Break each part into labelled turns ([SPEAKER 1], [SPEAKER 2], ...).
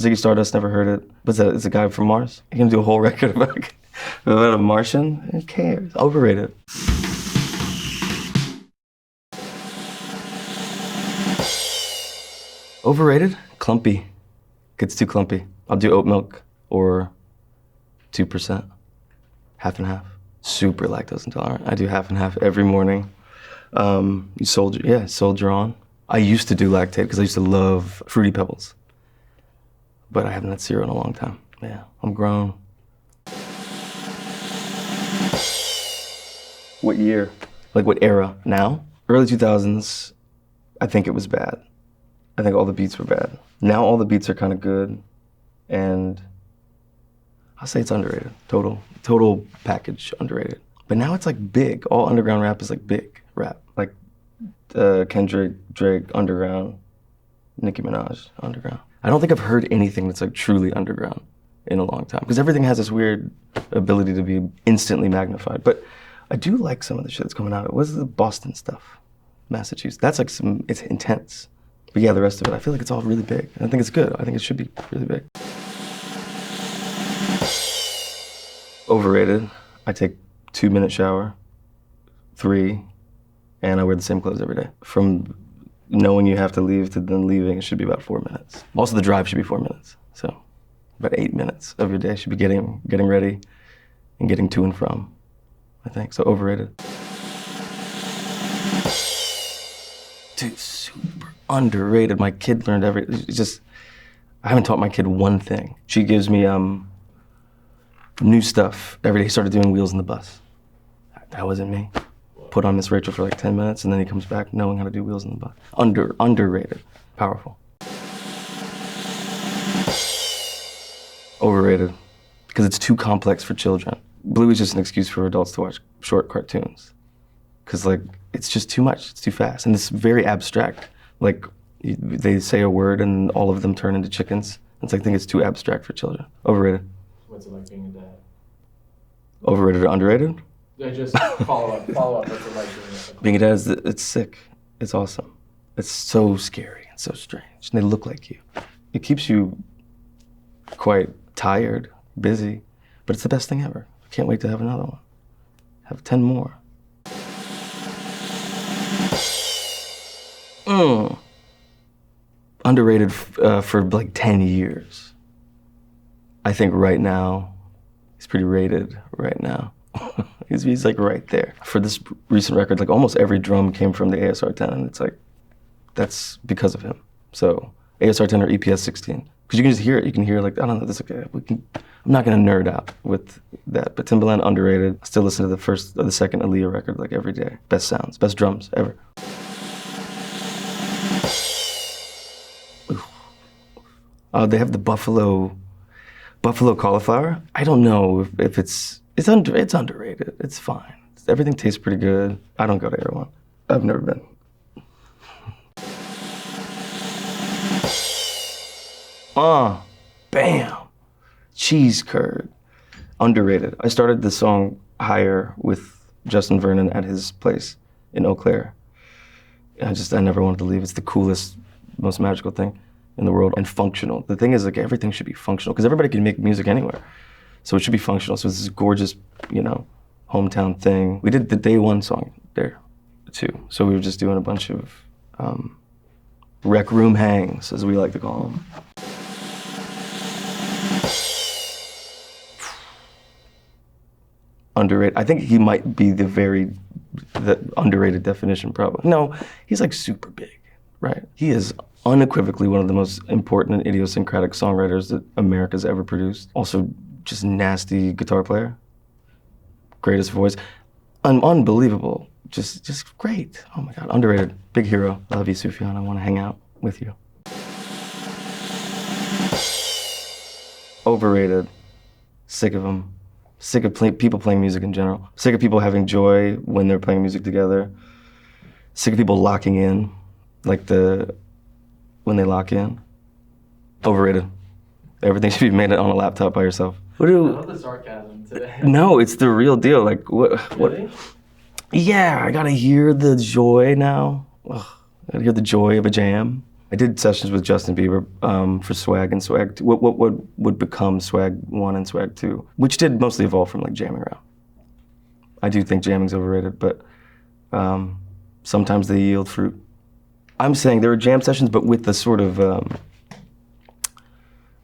[SPEAKER 1] Ziggy Stardust, never heard it. What's that? It's a guy from Mars? You can do a whole record about a Martian? Who cares? Overrated. Overrated? Clumpy. Gets too clumpy. I'll do oat milk or 2%. Half and half. Super lactose intolerant. I do half and half every morning. Soldier on. I used to do lactate because I used to love Fruity Pebbles. But I haven't had cereal in a long time. Yeah, I'm grown. What year? Like what era? Now? Early 2000s, I think it was bad. I think all the beats were bad. Now all the beats are kind of good, and I'll say it's underrated. Total package underrated. But now it's like big. All underground rap is like big rap. Like Kendrick, Drake, underground, Nicki Minaj, underground. I don't think I've heard anything that's like truly underground in a long time, because everything has this weird ability to be instantly magnified. But I do like some of the shit that's coming out. What's the Boston stuff? Massachusetts. That's like it's intense. But yeah, the rest of it, I feel like it's all really big. And I think it's good. I think it should be really big. Overrated. I take 2-minute shower, 3, and I wear the same clothes every day. From knowing you have to leave to then leaving, it should be about 4 minutes. Also, the drive should be 4 minutes. So about 8 minutes of your day should be getting ready and getting to and from, I think. So overrated. Dude, super underrated. My kid learned I haven't taught my kid one thing. She gives me new stuff every day. He started doing wheels in the bus. That wasn't me. Put on Miss Rachel for like 10 minutes, and then he comes back knowing how to do wheels in the bus. Underrated. Powerful. Overrated. Because it's too complex for children. Bluey's just an excuse for adults to watch short cartoons. Because like, it's just too much, it's too fast. And it's very abstract. Like, they say a word and all of them turn into chickens. It's like, I think it's too abstract for children. Overrated.
[SPEAKER 2] What's it like being a dad?
[SPEAKER 1] Overrated or underrated?
[SPEAKER 2] Yeah, just follow up. What's it like
[SPEAKER 1] being a dad? It's sick. It's awesome. It's so scary and so strange. And they look like you. It keeps you quite tired, busy, but it's the best thing ever. I can't wait to have another one. Have 10 more. Underrated for like 10 years. I think right now, he's pretty rated right now. he's like right there. For this recent record, like almost every drum came from the ASR 10, and it's like, that's because of him. So ASR 10 or EPS 16. Because you can just hear it. You can hear like, I don't know, I'm not gonna nerd out with that, but Timbaland underrated. I still listen to the first or the second Aaliyah record like every day. Best sounds, best drums ever. They have the buffalo cauliflower. I don't know if it's underrated. It's fine. Everything tastes pretty good. I don't go to Erewhon. I've never been. Bam. Cheese curd. Underrated. I started the song Higher with Justin Vernon at his place in Eau Claire. I never wanted to leave. It's the coolest, most magical thing in the world, and functional. The thing is, like, everything should be functional, because everybody can make music anywhere. So it should be functional. So it's this gorgeous, hometown thing. We did the Day One song there, too. So we were just doing a bunch of rec room hangs, as we like to call them. Underrated. I think he might be the underrated definition, probably. No, he's like super big, right? He is unequivocally one of the most important and idiosyncratic songwriters that America's ever produced. Also, just nasty guitar player. Greatest voice. Unbelievable. Just great. Oh my God, underrated. Big hero. I love you, Sufjan. I want to hang out with you. Overrated. Sick of him. Sick of people playing music in general. Sick of people having joy when they're playing music together. Sick of people locking in, like when they lock in. Overrated. Everything should be made on a laptop by yourself.
[SPEAKER 2] I love the sarcasm today.
[SPEAKER 1] No, it's the real deal. Like what?
[SPEAKER 2] Really?
[SPEAKER 1] Yeah, I gotta hear the joy now. Ugh, I gotta hear the joy of a jam. I did sessions with Justin Bieber for Swag and Swag 2, what would become Swag 1 and Swag 2, which did mostly evolve from like jamming around. I do think jamming's overrated, but sometimes they yield fruit. I'm saying there were jam sessions, but with the sort of,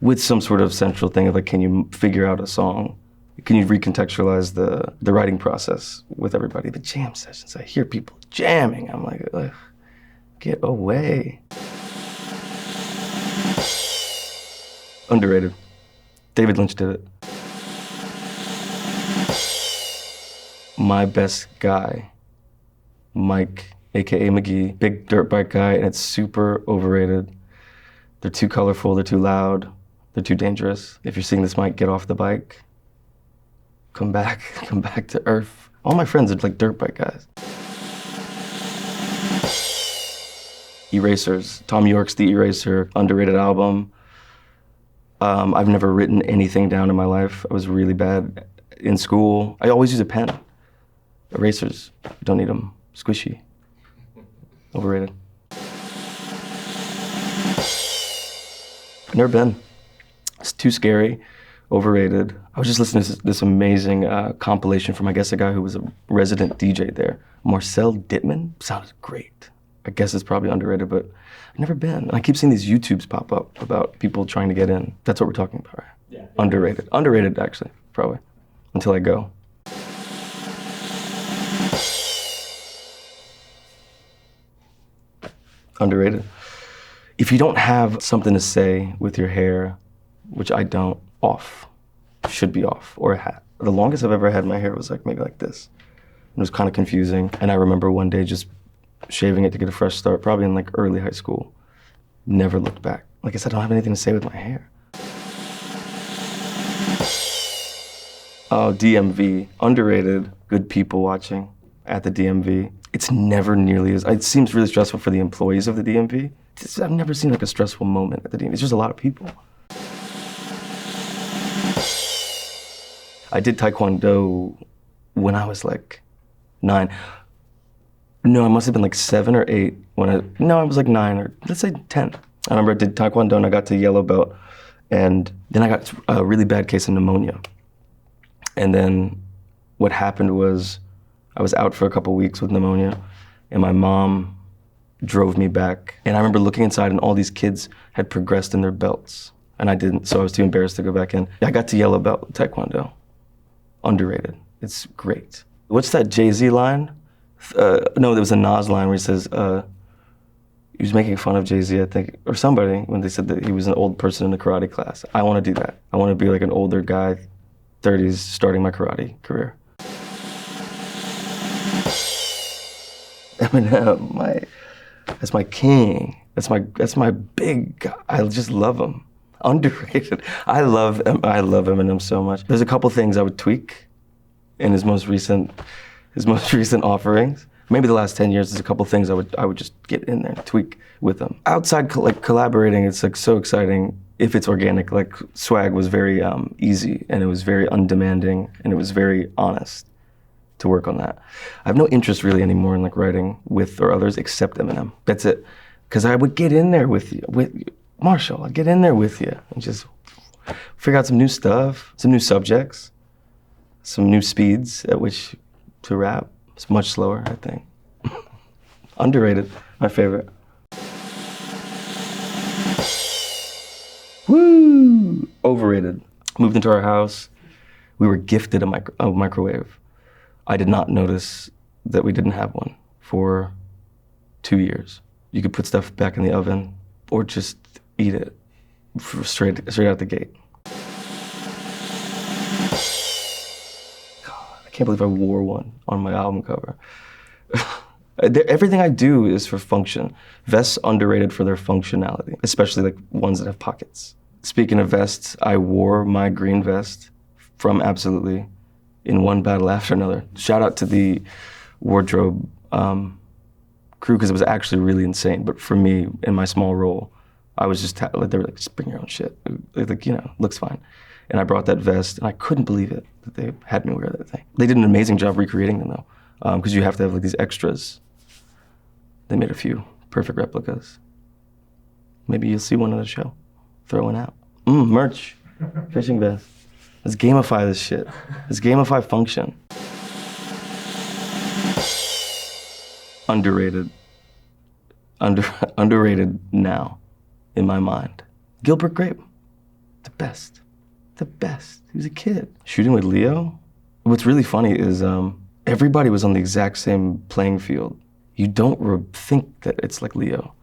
[SPEAKER 1] with some sort of central thing of like, can you figure out a song? Can you recontextualize the writing process with everybody? The jam sessions, I hear people jamming. I'm like, ugh, get away. Underrated. David Lynch did it. My best guy, Mike, AKA McGee, big dirt bike guy, and it's super overrated. They're too colorful, they're too loud, they're too dangerous. If you're seeing this Mike, get off the bike. Come back to earth. All my friends are like dirt bike guys. Erasers, Tom York's The Eraser, underrated album. I've never written anything down in my life. I was really bad in school. I always use a pen. Erasers, don't need them. Squishy. Overrated. Never been. It's too scary. Overrated. I was just listening to this amazing compilation from, I guess, a guy who was a resident DJ there. Marcel Dittman. Sounded great. I guess it's probably underrated, but I've never been. And I keep seeing these YouTubes pop up about people trying to get in. That's what we're talking about, right?
[SPEAKER 2] Yeah.
[SPEAKER 1] Underrated. Underrated, actually, probably. Until I go. Underrated. If you don't have something to say with your hair, which I don't, off. Should be off, or a hat. The longest I've ever had my hair was like maybe like this. It was kind of confusing, and I remember one day just shaving it to get a fresh start, probably in like early high school. Never looked back. Like I said, I don't have anything to say with my hair. Oh, DMV, underrated, good people watching at the DMV. It's never nearly as, it seems really stressful for the employees of the DMV. I've never seen like a stressful moment at the DMV. It's just a lot of people. I did Taekwondo when I was like 9. No, I must have been like 7 or 8 I was like 9 or let's say 10. I remember I did Taekwondo and I got to yellow belt, and then I got a really bad case of pneumonia. And then what happened was I was out for a couple weeks with pneumonia, and my mom drove me back. And I remember looking inside and all these kids had progressed in their belts, and I didn't, so I was too embarrassed to go back in. I got to yellow belt Taekwondo. Underrated. It's great. What's that Jay-Z line? No, there was a Nas line where he says, he was making fun of Jay-Z, I think, or somebody, when they said that he was an old person in a karate class. I want to do that. I want to be like an older guy, 30s, starting my karate career. Eminem, that's my king. That's my big guy. I just love him. Underrated. I love Eminem so much. There's a couple things I would tweak in his most recent offerings. Maybe the last 10 years, there's a couple things I would just get in there and tweak with him. Outside like collaborating, it's like so exciting if it's organic. Like Swag was very easy, and it was very undemanding, and it was very honest to work on that. I have no interest really anymore in like writing with or others except Eminem. That's it. Because I would get in there with you, Marshall, I'd get in there with you and just figure out some new stuff, some new subjects, some new speeds at which to rap. It's much slower, I think. Underrated, my favorite. Woo! Overrated. Moved into our house. We were gifted a microwave. I did not notice that we didn't have one for 2 years. You could put stuff back in the oven or just eat it straight out the gate. God, I can't believe I wore one on my album cover. Everything I do is for function. Vests underrated for their functionality, especially like ones that have pockets. Speaking of vests, I wore my green vest from Absolutely in one battle after another. Shout out to the wardrobe crew, because it was actually really insane. But for me, in my small role, I was just, they were like, just bring your own shit. Like, looks fine. And I brought that vest, and I couldn't believe it that they had me wear that thing. They did an amazing job recreating them though, because you have to have like these extras. They made a few perfect replicas. Maybe you'll see one at a show. Throw one out. Merch. Fishing vest. Let's gamify this shit. Let's gamify function. Underrated. Underrated now, in my mind. Gilbert Grape. The best. The best. He was a kid. Shooting with Leo. What's really funny is everybody was on the exact same playing field. You don't think that it's like Leo.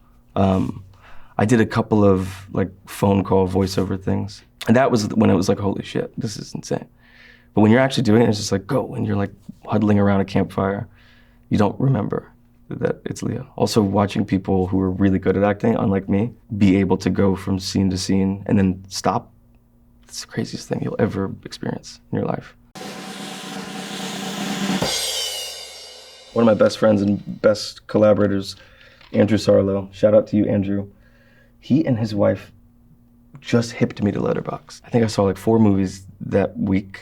[SPEAKER 1] I did a couple of like phone call voiceover things. And that was when it was like, holy shit, this is insane. But when you're actually doing it, it's just like, go. And you're like huddling around a campfire. You don't remember that it's Leo. Also watching people who are really good at acting, unlike me, be able to go from scene to scene and then stop. It's the craziest thing you'll ever experience in your life. One of my best friends and best collaborators, Andrew Sarlo. Shout out to you, Andrew. He and his wife just hipped me to Letterboxd. I think I saw like 4 movies that week,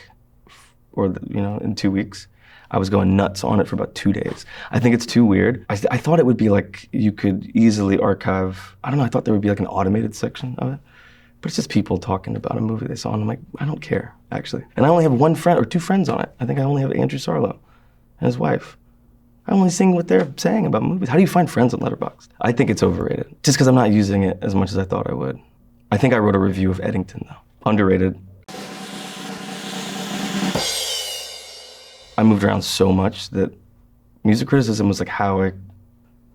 [SPEAKER 1] or in 2 weeks. I was going nuts on it for about 2 days. I think it's too weird. I thought it would be like you could easily archive. I don't know. I thought there would be like an automated section of it, but it's just people talking about a movie they saw, and I'm like, I don't care actually. And I only have 1 friend or 2 friends on it. I think I only have Andrew Sarlo and his wife. I only see what they're saying about movies. How do you find friends on Letterboxd? I think it's overrated, just because I'm not using it as much as I thought I would. I think I wrote a review of Eddington, though. Underrated. I moved around so much that music criticism was like how I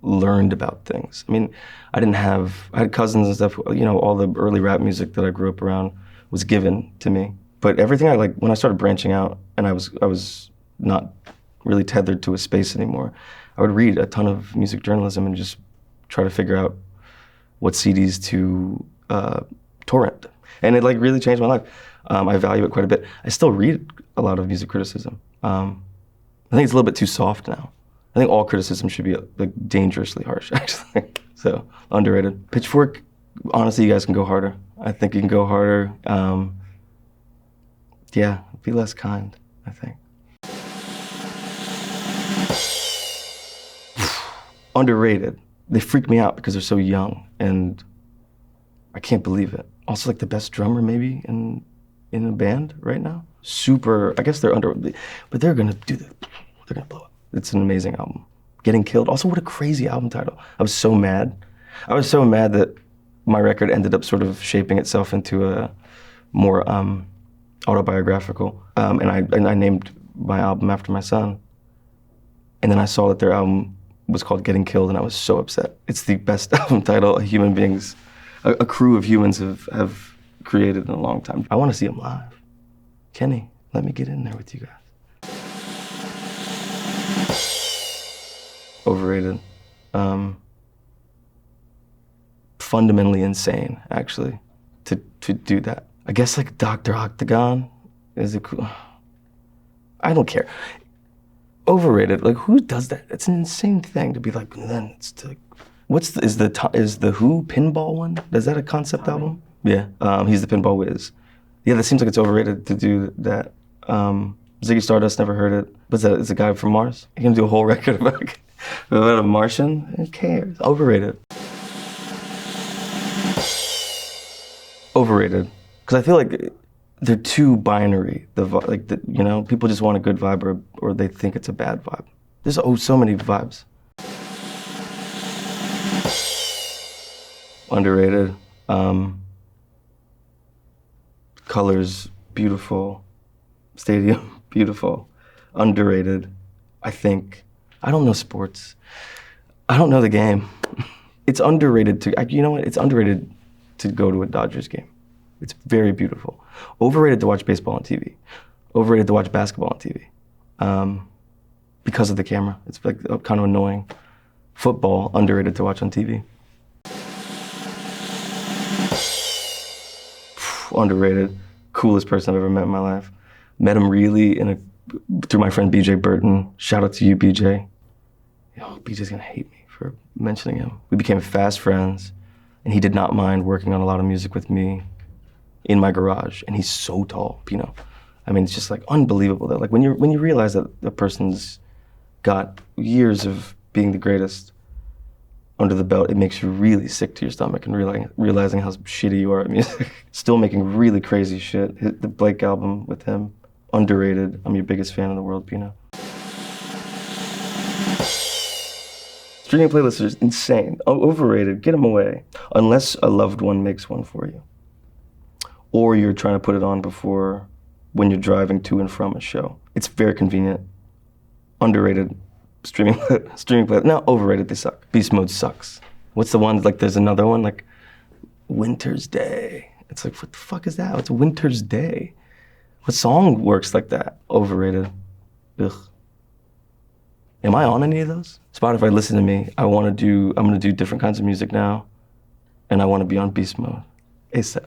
[SPEAKER 1] learned about things. I mean, I had cousins and stuff, all the early rap music that I grew up around was given to me. But everything when I started branching out and I was not really tethered to a space anymore, I would read a ton of music journalism and just try to figure out what CDs to torrent. And it really changed my life. I value it quite a bit. I still read a lot of music criticism. I think it's a little bit too soft now. I think all criticism should be dangerously harsh, actually. So, underrated. Pitchfork, honestly, you guys can go harder. I think you can go harder. Yeah, be less kind, I think. Underrated. They freak me out because they're so young, and I can't believe it. Also, the best drummer maybe in a band right now. Super. I guess they're but they're gonna they're gonna blow up. It's an amazing album. Getting Killed. Also, what a crazy album title. I was so mad. I was so mad that my record ended up sort of shaping itself into a more autobiographical. And I named my album after my son. And then I saw that their album was called Getting Killed, and I was so upset. It's the best album title a crew of humans have created in a long time. I want to see them live. Kenny, let me get in there with you guys. Overrated. Fundamentally insane, actually, to do that. I guess Dr. Octagon is a cool. I don't care. Overrated. Who does that? It's an insane thing to be then it's is the Who pinball one? Is that a concept album? Yeah. He's the pinball whiz. Yeah, that seems like it's overrated to do that. Ziggy Stardust, never heard it. What's that? It's a guy from Mars? You can do a whole record about a Martian? Who cares? Overrated. Overrated. Because I feel they're too binary. People just want a good vibe or they think it's a bad vibe. There's so many vibes. Underrated. Colors, beautiful. Stadium, beautiful. Underrated. I don't know sports. I don't know the game. It's underrated it's underrated to go to a Dodgers game. It's very beautiful. Overrated to watch baseball on TV. Overrated to watch basketball on TV. Because of the camera. It's kind of annoying. Football, underrated to watch on TV. Underrated. Coolest person I've ever met in my life. Met him really through my friend BJ Burton. Shout out to you, BJ. BJ's gonna hate me for mentioning him. We became fast friends, and he did not mind working on a lot of music with me in my garage. And he's so tall, Pino. I mean, it's just unbelievable that when you realize that a person's got years of being the greatest under the belt, it makes you really sick to your stomach and realizing how shitty you are at music. Still making really crazy shit. Hit the Blake album with him, underrated. I'm your biggest fan in the world, Pino. Streaming playlists are insane. Overrated, get them away. Unless a loved one makes one for you. Or you're trying to put it on before, when you're driving to and from a show. It's very convenient. Underrated streaming playlist. No, overrated, they suck. Beast Mode sucks. What's the one, like there's another one, like Winter's Day. It's like, what the fuck is that? What's Winter's Day? What song works like that? Overrated. Ugh. Am I on any of those? Spotify, listen to me. I'm gonna do different kinds of music now, and I wanna be on beast mode. ASAP.